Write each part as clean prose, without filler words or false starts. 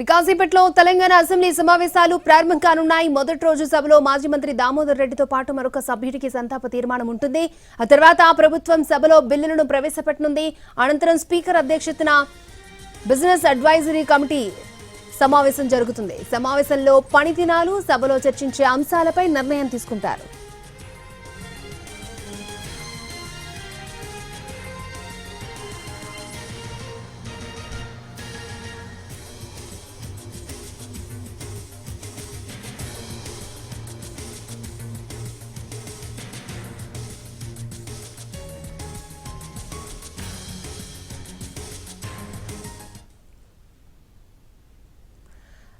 కాజీపేటలో Telangana assembly సమావేశాలు ప్రారంభం కానున్నాయి. మొదటి రోజు సభలో మాజీ మంత్రి దామోదర్ రెడ్డితో పాటు మరొక సభ్యుడికి సంతాప తీర్మానం ఉంటుంది. ఆ తర్వాత ప్రభుత్వం సభలో బిల్లులను ప్రవేశపెట్టనుంది. అనంతరం స్పీకర్ అధ్యక్షతన బిజినెస్ అడ్వైజరీ కమిటీ సమావేశం జరుగుతుంది. సమావేశంలో పనిదినాలు, సభలో చర్చించే అంశాలపై నిర్ణయం తీసుకుంటారు.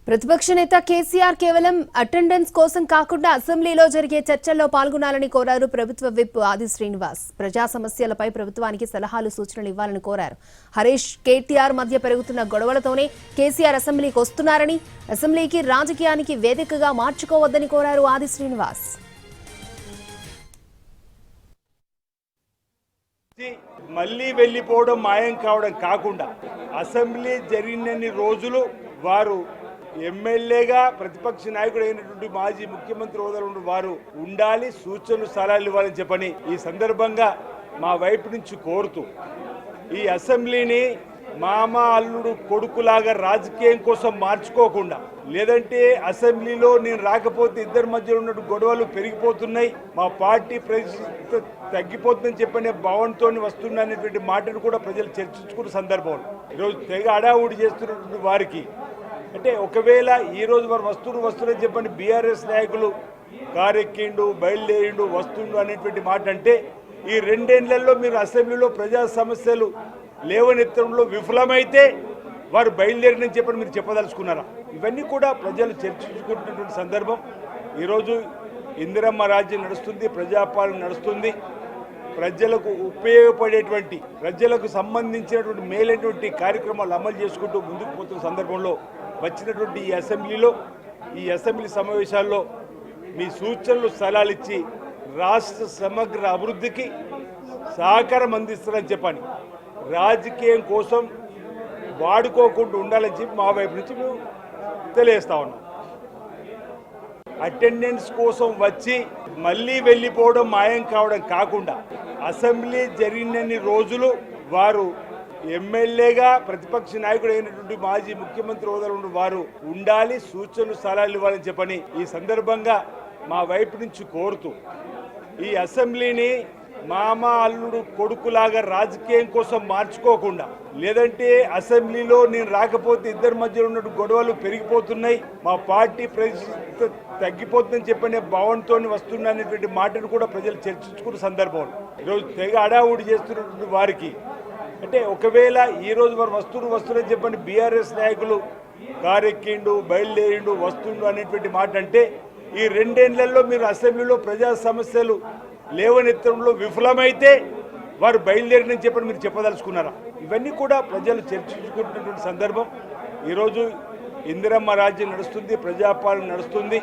ప్రతిపక్ష నేత కేసీఆర్ కేవలం అటెండెన్స్ కోసం కాకుండా అసెంబ్లీలో జరిగే చర్చల్లో పాల్గొనాలని కోరారు ప్రభుత్వ విప్ ఆది శ్రీనివాస్. ప్రజా సమస్యలపై ప్రభుత్వానికి సలహాలు, సూచనలు ఇవ్వాలని కోరారు. హరీష్, కేటీఆర్ మధ్య పెరుగుతున్న గొడవలతోనే కేసీఆర్ అసెంబ్లీకి వస్తున్నారని, అసెంబ్లీకి రాజకీయానికి వేదికగా మార్చుకోవద్దని కోరారు ఆది శ్రీనివాస్. మళ్లీ వెళ్లిపోవడం, మాయం కావడం కాకుండా అసెంబ్లీ జరిగినన్ని రోజులు వారు ఎమ్మెల్యేగా ప్రతిపక్ష నాయకుడు అయినటువంటి మాజీ ముఖ్యమంత్రి హోదాలో వారు ఉండాలి, సూచనలు సలహాలు ఇవ్వాలని చెప్పని ఈ సందర్భంగా మా వైపు నుంచి కోరుతూ, ఈ అసెంబ్లీని మామ అల్లుడు కొడుకులాగా రాజకీయం కోసం మార్చుకోకుండా, లేదంటే అసెంబ్లీలో నేను రాకపోతే ఇద్దరి మధ్యలో ఉన్న గొడవలు పెరిగిపోతున్నాయి, మా పార్టీ ప్రతిష్ట తగ్గిపోతుందని చెప్పనే భావనతో వస్తున్నటువంటి మాటను కూడా ప్రజలు చర్చించుకున్న సందర్భంలో ఈరోజు తెగ అడావుడి చేస్తున్నటువంటి వారికి, అంటే ఒకవేళ ఈరోజు వారు వస్తువుని చెప్పండి బీఆర్ఎస్ నాయకులు కారెక్కిండు, బయలుదేరిండు, వస్తుండు అనేటువంటి మాట అంటే, ఈ రెండేళ్లలో మీరు అసెంబ్లీలో ప్రజా సమస్యలు లేవనెత్తడంలో విఫలమైతే వారు బయలుదేరినని చెప్పని మీరు చెప్పదలుచుకున్నారా? ఇవన్నీ కూడా ప్రజలు చర్చించుకుంటున్నటువంటి సందర్భం. ఈరోజు ఇందిరమ్మ రాజ్యం నడుస్తుంది, ప్రజాపాలన నడుస్తుంది. ప్రజలకు ఉపయోగపడేటువంటి, ప్రజలకు సంబంధించినటువంటి మేలైనటువంటి కార్యక్రమాలు అమలు చేసుకుంటూ ముందుకు పోతున్న సందర్భంలో వచ్చినటువంటి ఈ అసెంబ్లీలో, ఈ అసెంబ్లీ సమావేశాల్లో మీ సూచనలు, సలహాలు ఇచ్చి రాష్ట్ర సమగ్ర అభివృద్ధికి సహకారం అందిస్తారని చెప్పని, రాజకీయం కోసం వాడుకోకుండా ఉండాలని చెప్పి మా వైపు నుంచి మేము తెలియజేస్తా ఉన్నాం. అటెండెన్స్ కోసం వచ్చి మళ్ళీ వెళ్ళిపోవడం, మాయం కావడం కాకుండా అసెంబ్లీ జరిగినన్ని రోజులు వారు ఎమ్మెల్యేగా ప్రతిపక్ష నాయకుడు అయినటువంటి మాజీ ముఖ్యమంత్రి హోదాలో వారు ఉండాలి, సూచనలు సలహాలు ఇవ్వాలని చెప్పని ఈ సందర్భంగా మా వైపు నుంచి కోరుతూ, ఈ అసెంబ్లీని మామ అల్లుడు కొడుకులాగా రాజకీయం కోసం మార్చుకోకుండా, లేదంటే అసెంబ్లీలో నేను రాకపోతే ఇద్దరి మధ్యలో ఉన్న గొడవలు పెరిగిపోతున్నాయి, మా పార్టీ ప్రతిష్ట తగ్గిపోతుందని చెప్పనే భావనతో వస్తున్నటువంటి మాటను కూడా ప్రజలు చర్చించుకున్న సందర్భంలో ఈరోజు తెగ అడావుడి చేస్తున్నటువంటి వారికి, అంటే ఒకవేళ ఈరోజు వారు వస్తువుని చెప్పండి బీఆర్ఎస్ నాయకులు కారెక్కిండు, బయలుదేరిండు, వస్తుండు అనేటువంటి మాట అంటే, ఈ రెండేళ్లలో మీరు అసెంబ్లీలో ప్రజా సమస్యలు లేవనెత్తడంలో విఫలమైతే వారు బయలుదేరినని చెప్పని మీరు చెప్పదలుచుకున్నారా? ఇవన్నీ కూడా ప్రజలు చర్చించుకుంటున్నటువంటి సందర్భం. ఈరోజు ఇందిరమ్మ రాజ్యం నడుస్తుంది, ప్రజాపాలన నడుస్తుంది.